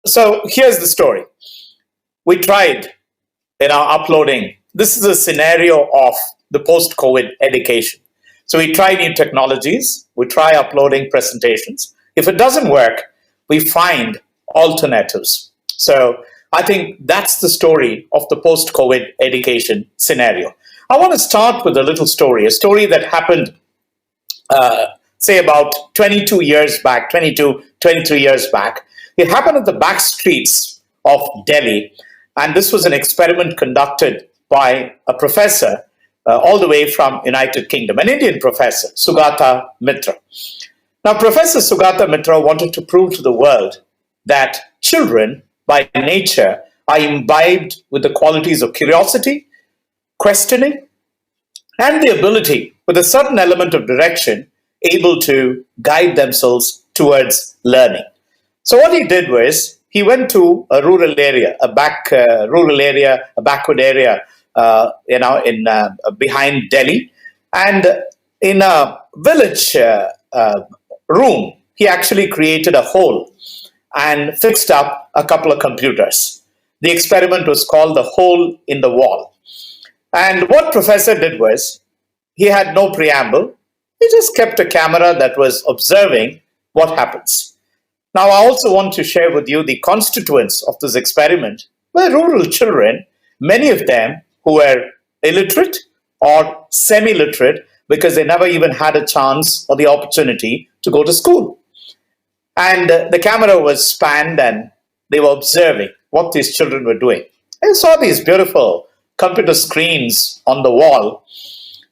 So here's the story. We tried, uploading. This is a scenario of the post-COVID education. So we try new technologies. We try uploading presentations. If it doesn't work, we find alternatives. So I think that's the story of the post-COVID education scenario. I want to start with a little story, a story that happened, say about 22 years back, 22, 23 years back. It happened at the back streets of Delhi, and this was an experiment conducted by a professor all the way from United Kingdom, an Indian professor, Sugata Mitra. Now, Professor Sugata Mitra wanted to prove to the world that children, by nature, are imbibed with the qualities of curiosity, questioning, and the ability, with a certain element of direction, able to guide themselves towards learning. So what he did was he went to a rural area, a backward area, in behind Delhi, and in a village room, he actually created a hole and fixed up a couple of computers. The experiment was called the hole in the wall. And what Professor did was he had no preamble. He just kept a camera that was observing what happens. Now, I also want to share with you the constituents of this experiment were rural children, many of them who were illiterate or semi-literate because they never even had a chance or the opportunity to go to school. And the camera was spanned and they were observing what these children were doing. I saw these beautiful computer screens on the wall,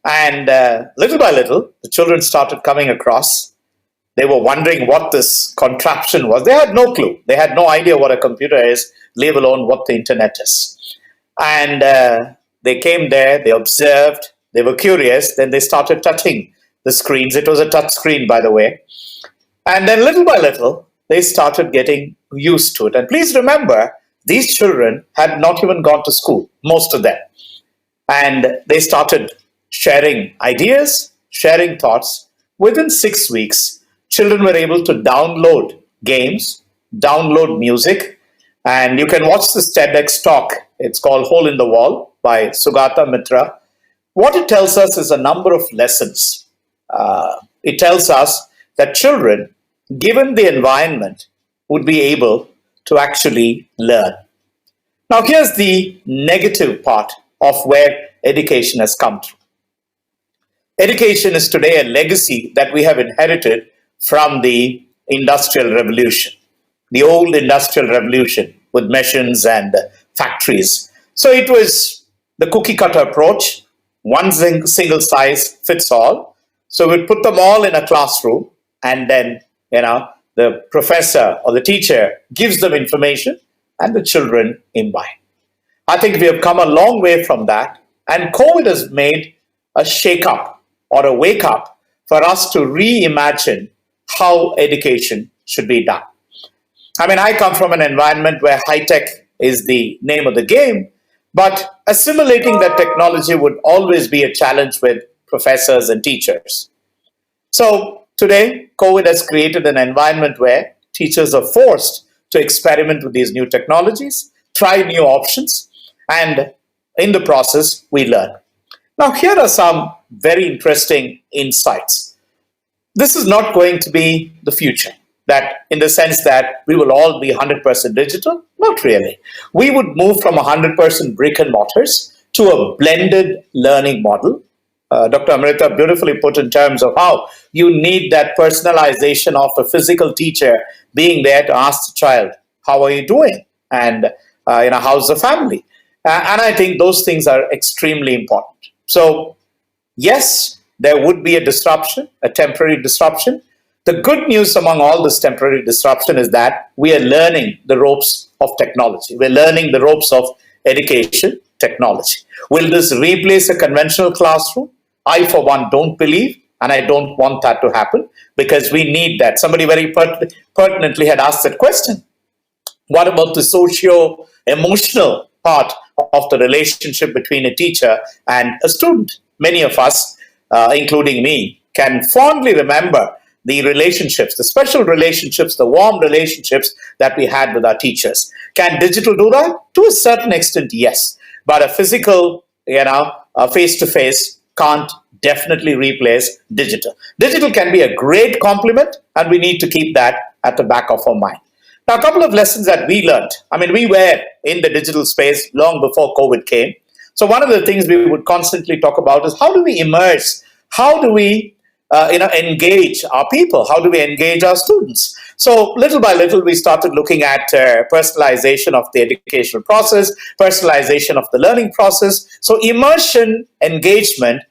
and little by little, the children started coming across. They were wondering what this contraption was. They had no clue. They had no idea what a computer is, leave alone what the internet is. And they came there, they observed, they were curious, then they started touching the screens. It was a touch screen, by the way. And then little by little, they started getting used to it. And please remember, these children had not even gone to school, most of them. And they started sharing ideas, sharing thoughts. Within 6 weeks, children were able to download games, download music, and you can watch this TEDx talk. It's called Hole in the Wall by Sugata Mitra. What it tells us is a number of lessons. It tells us that children, given the environment, would be able to actually learn. Now, here's the negative part of where education has come through. Education is today a legacy that we have inherited from the Industrial Revolution, the old Industrial Revolution with machines and factories. So it was the cookie cutter approach, one single size fits all. So we'd put them all in a classroom, and then, the professor or the teacher gives them information and the children imbibe. I think we have come a long way from that, and COVID has made a shake-up or a wake-up for us to reimagine how education should be done. I come from an environment where high-tech is the name of the game, but assimilating that technology would always be a challenge with professors and teachers. So today, COVID has created an environment where teachers are forced to experiment with these new technologies, try new options, and in the process, we learn. Now, here are some very interesting insights. This is not going to be the future, that in the sense that we will all be 100% digital. Not really. We would move from 100% brick and mortars to a blended learning model. Dr. Amrita beautifully put in terms of how you need that personalization of a physical teacher being there to ask the child, how are you doing? And how's the family? And I think those things are extremely important. So yes, there would be a disruption, a temporary disruption. The good news among all this temporary disruption is that we are learning the ropes of technology. We're learning the ropes of education technology. Will this replace a conventional classroom? I, for one, don't believe, and I don't want that to happen, because we need that. Somebody very pertinently had asked that question. What about the socio-emotional part of the relationship between a teacher and a student? Many of us, including me, can fondly remember the relationships, the special relationships, the warm relationships that we had with our teachers. Can digital do that? To a certain extent, yes. But a physical, face-to-face can't definitely replace digital. Digital can be a great complement, and we need to keep that at the back of our mind. Now, a couple of lessons that we learned. We were in the digital space long before COVID came. So one of the things we would constantly talk about is how do we immerse? How do we engage our people? How do we engage our students? So little by little, we started looking at personalization of the educational process, personalization of the learning process. So immersion engagement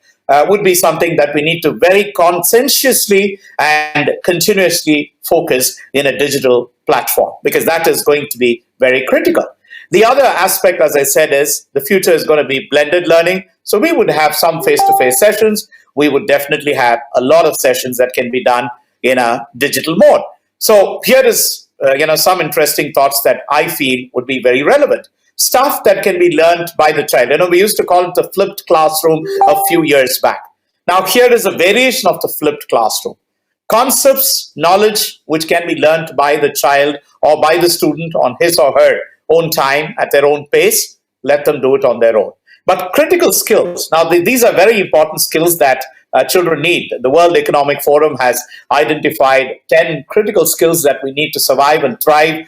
would be something that we need to very conscientiously and continuously focus in a digital platform, because that is going to be very critical. The other aspect, as I said, is the future is going to be blended learning. So we would have some face-to-face sessions. We would definitely have a lot of sessions that can be done in a digital mode. So here is some interesting thoughts that I feel would be very relevant. Stuff that can be learned by the child. We used to call it the flipped classroom a few years back. Now here is a variation of the flipped classroom. Concepts, knowledge, which can be learned by the child or by the student on his or her own time, at their own pace. Let them do it on their own. But critical skills. Now these are very important skills that children need. The World Economic Forum has identified 10 critical skills that we need to survive and thrive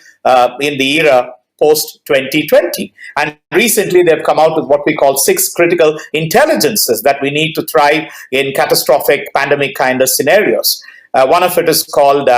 in the era post-2020. And recently they've come out with what we call 6 critical intelligences that we need to thrive in catastrophic pandemic kind of scenarios. One of it is called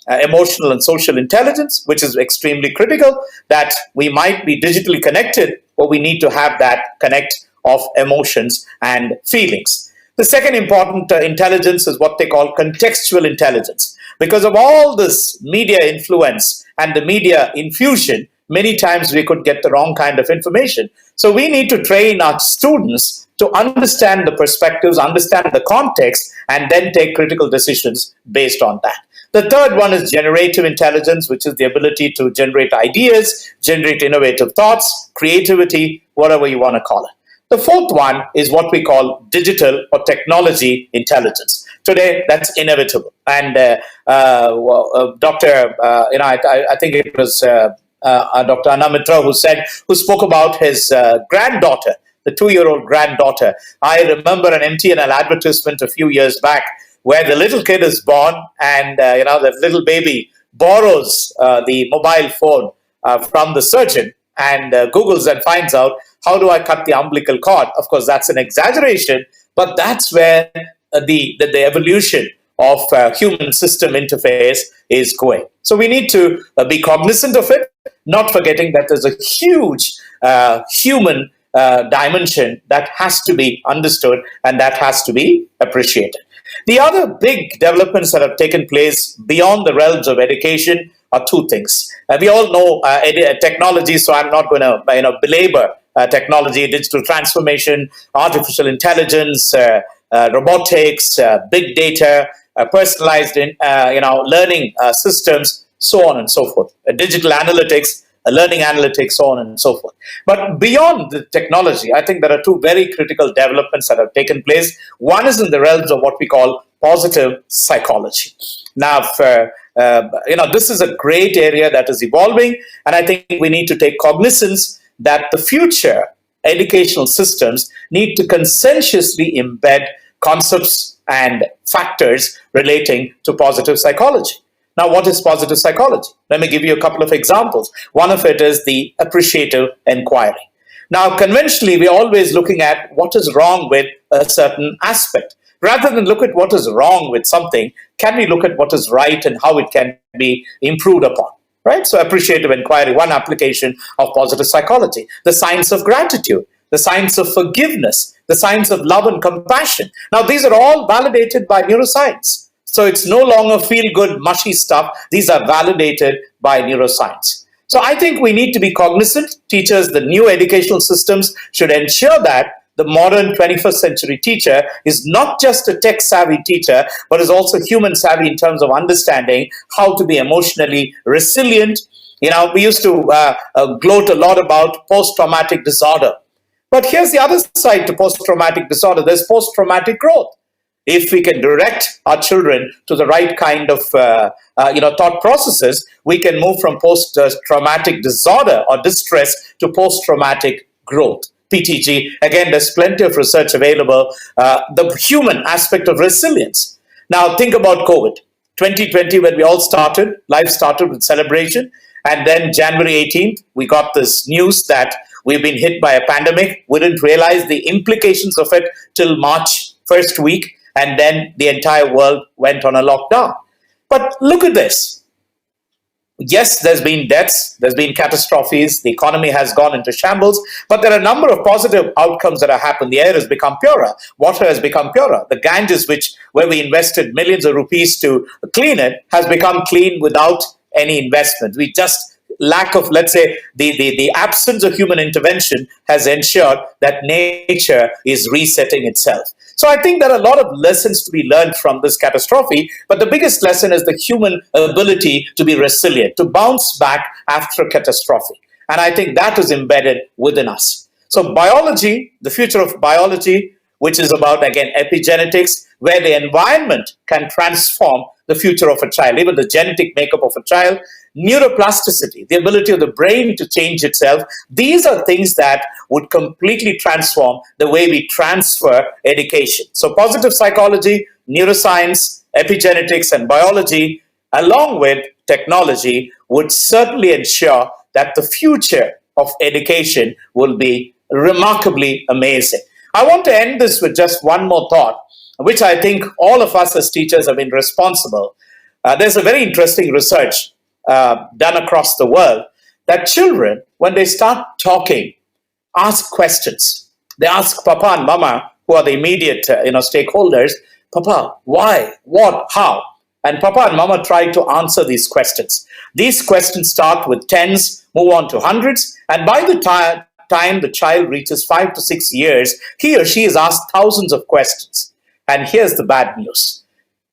emotional and social intelligence, which is extremely critical, that we might be digitally connected, but we need to have that connect of emotions and feelings. The second important intelligence is what they call contextual intelligence. Because of all this media influence and the media infusion, many times we could get the wrong kind of information. So we need to train our students to understand the perspectives, understand the context, and then take critical decisions based on that. The third one is generative intelligence, which is the ability to generate ideas, generate innovative thoughts, creativity, whatever you want to call it. The fourth one is what we call digital or technology intelligence. Today, that's inevitable. And I think it was Dr. Anamitra who spoke about his granddaughter, the 2-year-old granddaughter. I remember an MTNL advertisement a few years back where the little kid is born and the little baby borrows the mobile phone from the surgeon and Googles and finds out, how do I cut the umbilical cord? Of course, that's an exaggeration, but that's where the evolution of human system interface is going. So we need to be cognizant of it, not forgetting that there's a huge human dimension that has to be understood and that has to be appreciated. The other big developments that have taken place beyond the realms of education are 2 things. We all know technology, so I'm not going to belabor technology, digital transformation, artificial intelligence, robotics, big data, personalized learning systems, so on and so forth. Digital analytics, learning analytics, so on and so forth. But beyond the technology, I think there are 2 very critical developments that have taken place. One is in the realms of what we call positive psychology. Now, this is a great area that is evolving, and I think we need to take cognizance that the future educational systems need to conscientiously embed concepts and factors relating to positive psychology. Now, what is positive psychology? Let me give you a couple of examples. One of it is the Appreciative Inquiry. Now, conventionally, we're always looking at what is wrong with a certain aspect. Rather than look at what is wrong with something, can we look at what is right and how it can be improved upon? Right? So appreciative inquiry, one application of positive psychology. The science of gratitude, the science of forgiveness, the science of love and compassion. Now, these are all validated by neuroscience. So it's no longer feel-good, mushy stuff. These are validated by neuroscience. So I think we need to be cognizant. Teachers, the new educational systems should ensure that the modern 21st century teacher is not just a tech-savvy teacher, but is also human-savvy in terms of understanding how to be emotionally resilient. We used to gloat a lot about post-traumatic disorder. But here's the other side to post-traumatic disorder. There's post-traumatic growth. if we can direct our children to the right kind of thought processes, we can move from post-traumatic disorder or distress to post-traumatic growth. PTG, again, there's plenty of research available. The human aspect of resilience. Now, think about COVID. 2020, when we all started, life started with celebration. And then January 18th, we got this news that we've been hit by a pandemic. We didn't realize the implications of it till March first week. And then the entire world went on a lockdown. But look at this. Yes, there's been deaths, there's been catastrophes, the economy has gone into shambles, but there are a number of positive outcomes that have happened. The air has become purer, water has become purer. The Ganges, where we invested millions of rupees to clean it, has become clean without any investment. We just lack of, let's say, the absence of human intervention has ensured that nature is resetting itself. So I think there are a lot of lessons to be learned from this catastrophe, but the biggest lesson is the human ability to be resilient, to bounce back after a catastrophe. And I think that is embedded within us. So biology, the future of biology, which is about, again, epigenetics, where the environment can transform the future of a child, even the genetic makeup of a child, neuroplasticity, the ability of the brain to change itself. These are things that would completely transform the way we transfer education. So positive psychology, neuroscience, epigenetics, and biology, along with technology, would certainly ensure that the future of education will be remarkably amazing. I want to end this with just one more thought, which I think all of us as teachers have been responsible. There's a very interesting research done across the world that children, when they start talking, ask questions. They ask Papa and Mama, who are the immediate stakeholders, Papa, why, what, how? And Papa and Mama try to answer these questions. These questions start with tens, move on to hundreds, and by the time the child reaches 5 to 6 years, he or she is asked thousands of questions. And here's the bad news.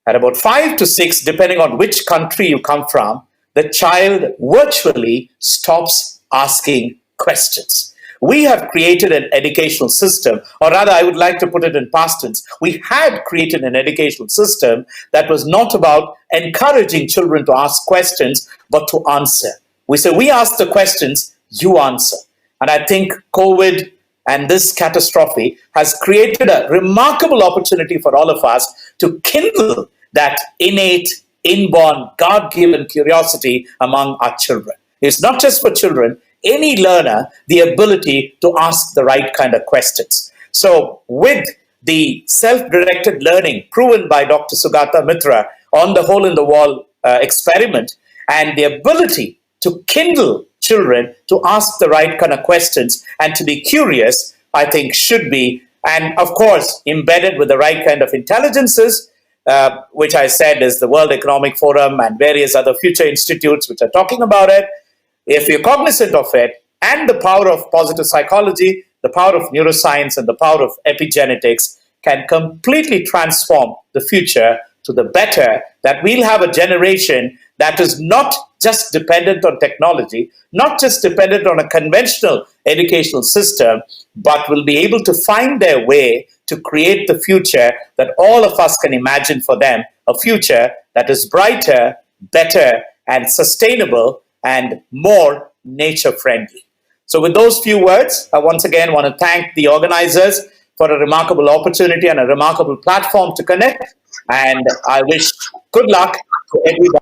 At about 5 to 6, depending on which country you come from, the child virtually stops asking questions. We have created an educational system, or rather, I would like to put it in past tense. We had created an educational system that was not about encouraging children to ask questions, but to answer. We say, we ask the questions, you answer. And I think COVID and this catastrophe has created a remarkable opportunity for all of us to kindle that innate, inborn, God-given curiosity among our children. It's not just for children, any learner, the ability to ask the right kind of questions. So with the self-directed learning proven by Dr. Sugata Mitra on the hole-in-the-wall experiment, and the ability to kindle children to ask the right kind of questions and to be curious, I think should be, and of course, embedded with the right kind of intelligences, which I said is the World Economic Forum and various other future institutes which are talking about it. If you're cognizant of it, and the power of positive psychology, the power of neuroscience, and the power of epigenetics can completely transform the future to the better, that we'll have a generation that is not just dependent on technology, not just dependent on a conventional educational system, but will be able to find their way to create the future that all of us can imagine for them, a future that is brighter, better, and sustainable, and more nature-friendly. So with those few words, I once again want to thank the organizers for a remarkable opportunity and a remarkable platform to connect. And I wish good luck to everybody.